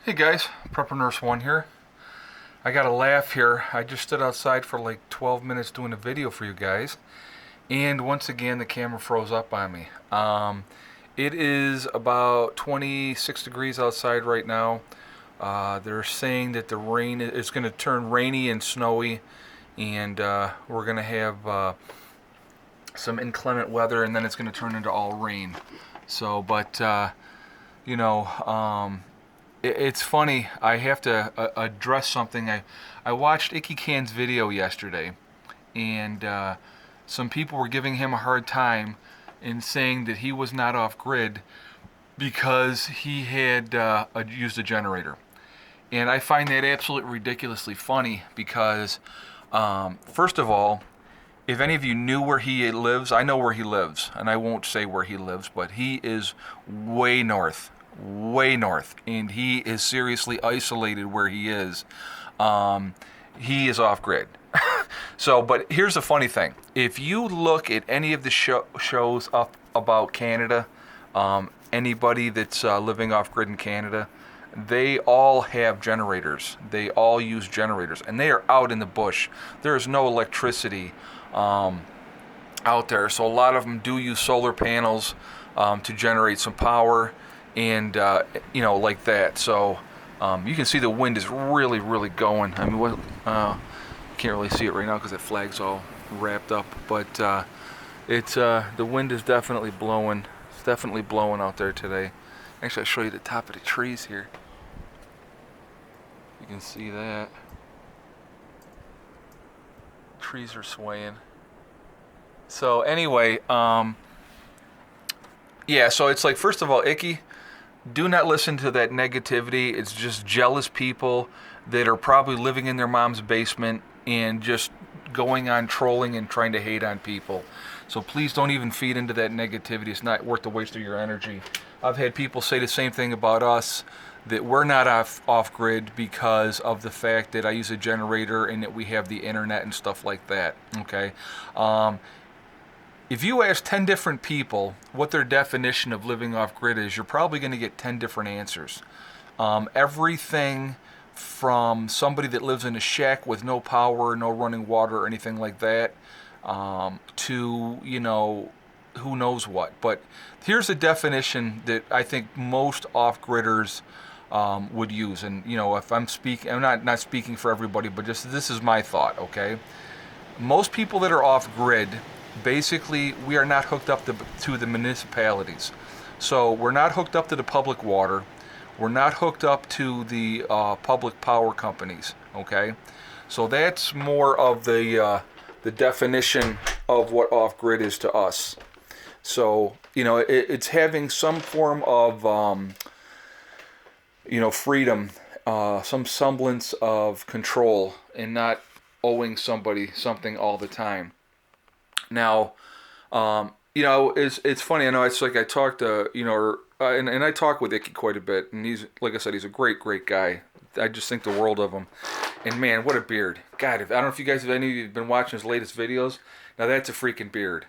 Hey guys, Prepper Nurse 1 here. I got a laugh here. I just stood outside for like 12 minutes doing a video for you guys, and once again the camera froze up on me. It is about 26 degrees outside right now. They're saying that the rain is going to turn rainy and snowy, and we're going to have some inclement weather, and then it's going to turn into all rain. So, but you know, it's funny. I have to address something. I watched Icky Can's video yesterday, and some people were giving him a hard time and saying that he was not off grid because he had used a generator. And I find that absolutely ridiculously funny because, first of all, if any of you knew where he lives, I know where he lives, and I won't say where he lives, but he is way north, and he is seriously isolated where he is. He is off grid. So, but here's the funny thing. If you look at any of the shows up about Canada, anybody that's living off grid in Canada, they all have generators. They all use generators, and they are out in the bush. There is no electricity out there, so a lot of them do use solar panels to generate some power, and like that. So you can see the wind is really going. I mean, can't really see it right now because the flag's all wrapped up, but the wind is definitely blowing. It's definitely blowing out there today. Actually, I'll show you the top of the trees here. You can see that. Trees are swaying. So anyway, yeah, so it's like, first of all, Icky, do not listen to that negativity. It's just jealous people that are probably living in their mom's basement and just going on trolling and trying to hate on people. So please don't even feed into that negativity. It's not worth the waste of your energy. I've had people say the same thing about us, that we're not off grid because of the fact that I use a generator and that we have the internet and stuff like that. Okay. If you ask 10 different people what their definition of living off grid is, you're probably going to get 10 different answers. Everything from somebody that lives in a shack with no power, no running water or anything like that, to, who knows what. But here's a definition that I think most off-gridders would use. And, if I'm speaking, I'm not speaking for everybody, but just this is my thought, okay? Most people that are off-grid, basically, we are not hooked up to the municipalities. So we're not hooked up to the public water. We're not hooked up to the public power companies, okay? So that's more of the definition of what off-grid is to us. So, it's having some form of, freedom, some semblance of control, and not owing somebody something all the time. Now, it's funny. I know it's like I talked to, and I talk with Icky quite a bit, and he's, like I said, he's a great guy. I just think the world of him. And man, what a beard. God, I don't know if you guys have any of you been watching his latest videos. Now that's a freaking beard.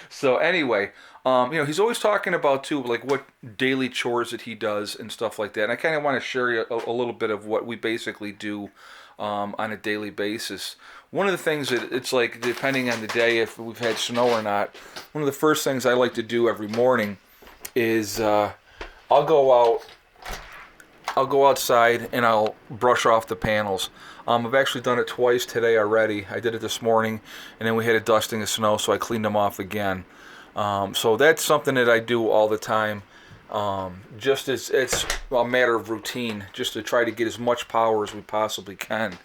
So anyway, he's always talking about too, like what daily chores that he does and stuff like that. And I kind of want to share you a little bit of what we basically do on a daily basis. One of the things that it's like, depending on the day, if we've had snow or not, one of the first things I like to do every morning is I'll go outside and I'll brush off the panels. I've actually done it twice today already. I did it this morning, and then we had a dusting of snow, so I cleaned them off again. So that's something that I do all the time. Just as it's a matter of routine, just to try to get as much power as we possibly can.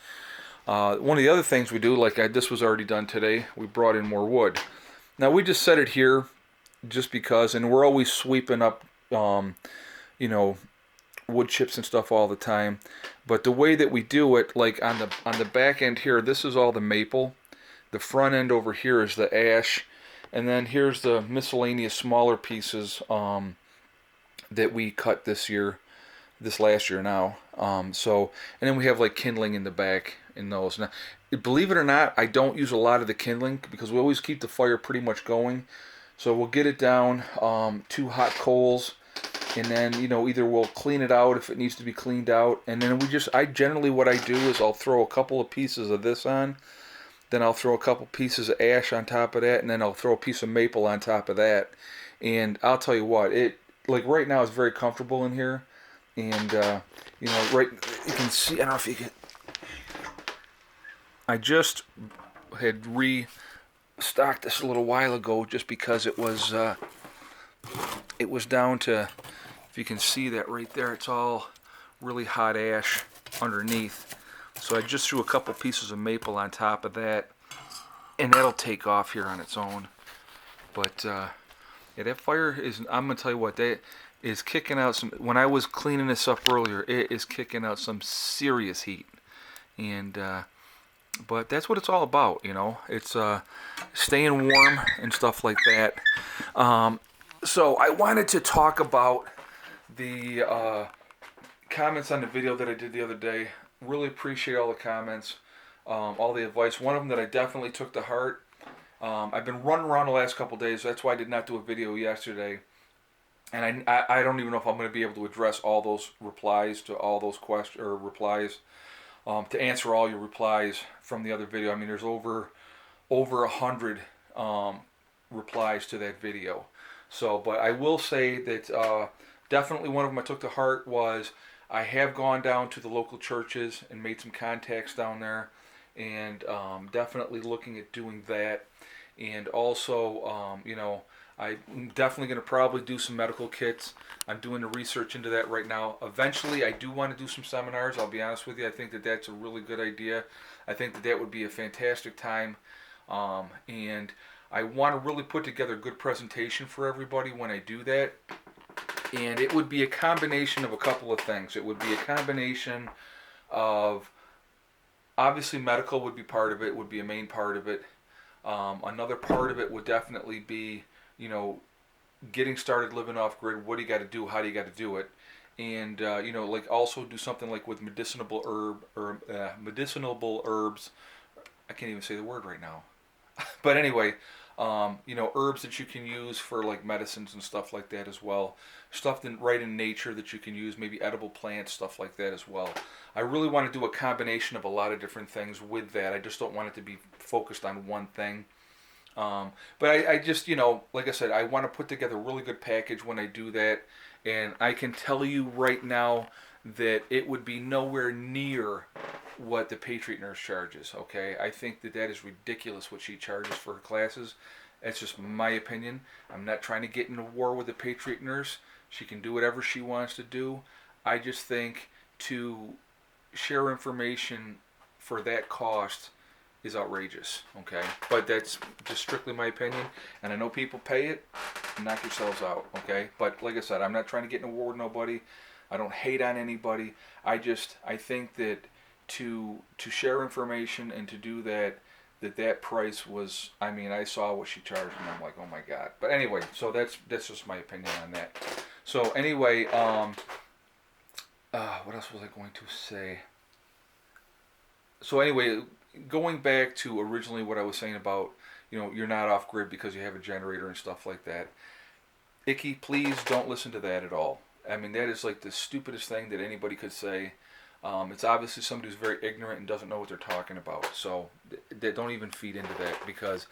One of the other things we do, this was already done today, we brought in more wood. Now we just set it here just because, and we're always sweeping up, wood chips and stuff all the time. But the way that we do it, like on the back end here, this is all the maple. The front end over here is the ash, and then here's the miscellaneous smaller pieces that we cut this last year now. And then we have like kindling in the back in those. Now, believe it or not, I don't use a lot of the kindling because we always keep the fire pretty much going. So we'll get it down, 2 hot coals, and then either we'll clean it out if it needs to be cleaned out, and then I generally, what I do is I'll throw a couple of pieces of this on, then I'll throw a couple pieces of ash on top of that, and then I'll throw a piece of maple on top of that. And I'll tell you what, it like right now it's very comfortable in here, and right, you can see. I don't know if you can. I just had restocked this a little while ago, just because it was down to, if you can see that right there, it's all really hot ash underneath. So I just threw a couple pieces of maple on top of that, and that'll take off here on its own. But yeah, that fire is, I'm going to tell you what, that is kicking out some, when I was cleaning this up earlier, it is kicking out some serious heat. And but that's what it's all about, It's staying warm and stuff like that. So I wanted to talk about the comments on the video that I did the other day. Really appreciate all the comments, all the advice. One of them that I definitely took to heart. I've been running around the last couple days. That's why I did not do a video yesterday. And I don't even know if I'm going to be able to address all those replies to all those questions, or replies, to answer all your replies from the other video. I mean, there's over 100 replies to that video. So, but I will say that definitely one of them I took to heart was, I have gone down to the local churches and made some contacts down there, and definitely looking at doing that. And also, I'm definitely going to probably do some medical kits. I'm doing the research into that right now. Eventually, I do want to do some seminars. I'll be honest with you. I think that that's a really good idea. I think that that would be a fantastic time. And I want to really put together a good presentation for everybody when I do that. And it would be a combination of a couple of things. It would be a combination of, obviously medical would be part of it, would be a main part of it. Another part of it would definitely be, getting started living off grid. What do you got to do? How do you got to do it? And like also do something like with medicinable herbs. I can't even say the word right now. But anyway, herbs that you can use for like medicines and stuff like that as well. Stuff right in nature that you can use, maybe edible plants, stuff like that as well. I really want to do a combination of a lot of different things with that. I just don't want it to be focused on one thing. But I just, like I said, I want to put together a really good package when I do that. And I can tell you right now that it would be nowhere near what the Patriot Nurse charges, okay? I think that is ridiculous what she charges for her classes. That's just my opinion. I'm not trying to get into war with the Patriot Nurse. She can do whatever she wants to do. I just think to share information for that cost is outrageous, okay? But that's just strictly my opinion, and I know people pay it. Knock yourselves out, okay? But like I said, I'm not trying to get in a war with nobody. I don't hate on anybody. I think that to share information and to do that price was, I mean, I saw what she charged and I'm like, oh my God. But anyway, so that's just my opinion on that. So anyway, what else was I going to say? So anyway, going back to originally what I was saying about, you're not off grid because you have a generator and stuff like that. Icky, please don't listen to that at all. I mean, that is like the stupidest thing that anybody could say. It's obviously somebody who's very ignorant and doesn't know what they're talking about. So they don't even feed into that, because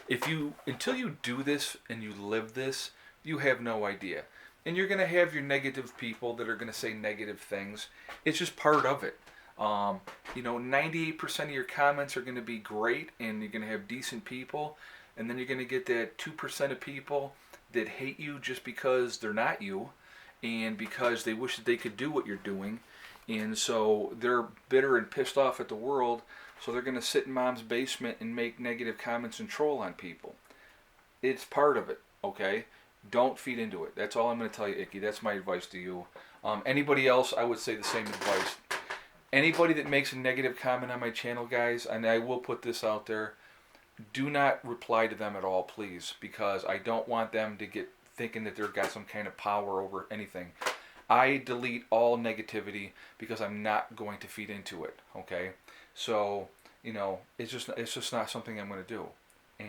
until you do this and you live this, you have no idea. And you're going to have your negative people that are going to say negative things. It's just part of it. 98% of your comments are going to be great, and you're going to have decent people. And then you're going to get that 2% of people that hate you just because they're not you, and because they wish that they could do what you're doing. And so they're bitter and pissed off at the world, so they're going to sit in mom's basement and make negative comments and troll on people. It's part of it, okay? Don't feed into it. That's all I'm going to tell you, Icky. That's my advice to you. Anybody else, I would say the same advice. Anybody that makes a negative comment on my channel, guys, and I will put this out there, do not reply to them at all, please, because I don't want them to get thinking that they've got some kind of power over anything. I delete all negativity because I'm not going to feed into it, okay? So, it's just not something I'm going to do.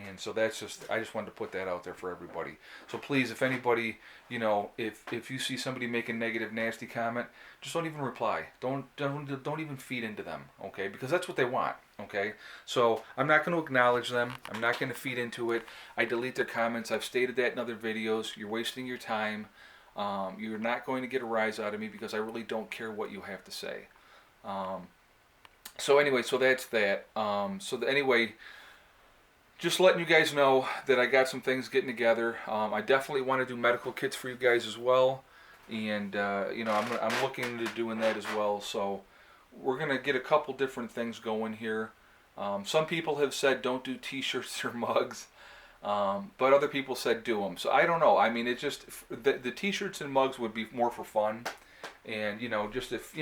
And so that's just, I just wanted to put that out there for everybody. So please, if anybody, you know, if you see somebody make a negative, nasty comment, just don't even reply. Don't even feed into them, okay? Because that's what they want, okay? So I'm not going to acknowledge them. I'm not going to feed into it. I delete their comments. I've stated that in other videos. You're wasting your time. You're not going to get a rise out of me because I really don't care what you have to say. So anyway, so that's that. Anyway, just letting you guys know that I got some things getting together. I definitely want to do medical kits for you guys as well, and you know, I'm looking into doing that as well. So we're gonna get a couple different things going here. Some people have said don't do T-shirts or mugs, but other people said do them. So I don't know. I mean, it just the T-shirts and mugs would be more for fun, and you know, just if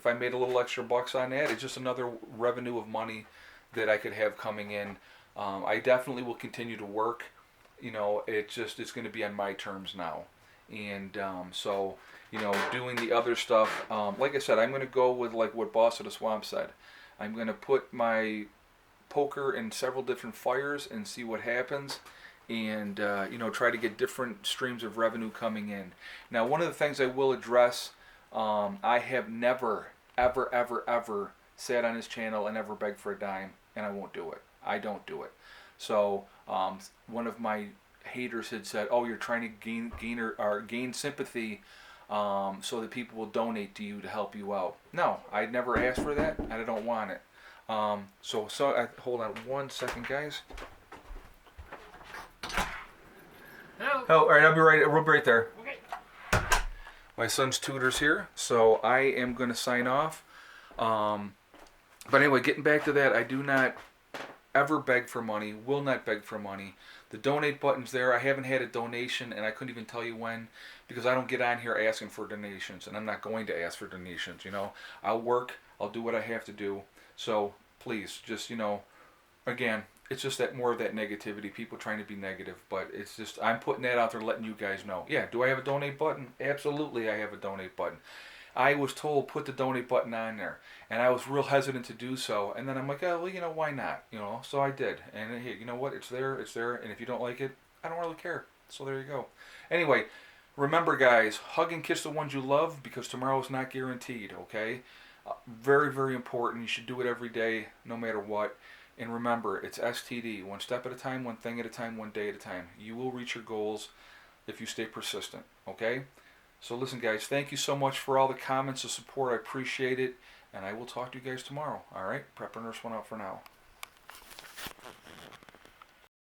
I made a little extra bucks on that, it's just another revenue of money that I could have coming in. I definitely will continue to work. You know, it's going to be on my terms now. And so, you know, doing the other stuff, like I said, I'm going to go with like what Boss of the Swamp said. I'm going to put my poker in several different fires and see what happens. And, you know, try to get different streams of revenue coming in. Now, one of the things I will address, I have never, ever, ever, ever sat on his channel and ever begged for a dime, and I won't do it. I don't do it. So one of my haters had said, "Oh, you're trying to gain sympathy, so that people will donate to you to help you out." No, I never asked for that, and I don't want it. Hold on one second, guys. Hello. Oh, all right, I'll be right there. Okay. My son's tutor's here, so I am going to sign off. But anyway, getting back to that, I do not ever beg for money, will not beg for money. The donate button's there. I haven't had a donation, and I couldn't even tell you when, because I don't get on here asking for donations, and I'm not going to ask for donations. You know, I'll work, I'll do what I have to do. So please, just, you know, again, it's just that more of that negativity, people trying to be negative, but it's just, I'm putting that out there, letting you guys know. Yeah, do I have a donate button? Absolutely, I have a donate button. I was told put the donate button on there, and I was real hesitant to do so. And then I'm like, oh, well, you know, why not? You know, so I did. And hey, you know what? It's there. And if you don't like it, I don't really care. So there you go. Anyway, remember, guys, hug and kiss the ones you love, because tomorrow is not guaranteed. Okay, very, very important. You should do it every day, no matter what. And remember, it's STD. One step at a time, one thing at a time, one day at a time. You will reach your goals if you stay persistent. Okay. So listen, guys, thank you so much for all the comments, the support. I appreciate it. And I will talk to you guys tomorrow. All right? Prepper Nurse 1 out for now.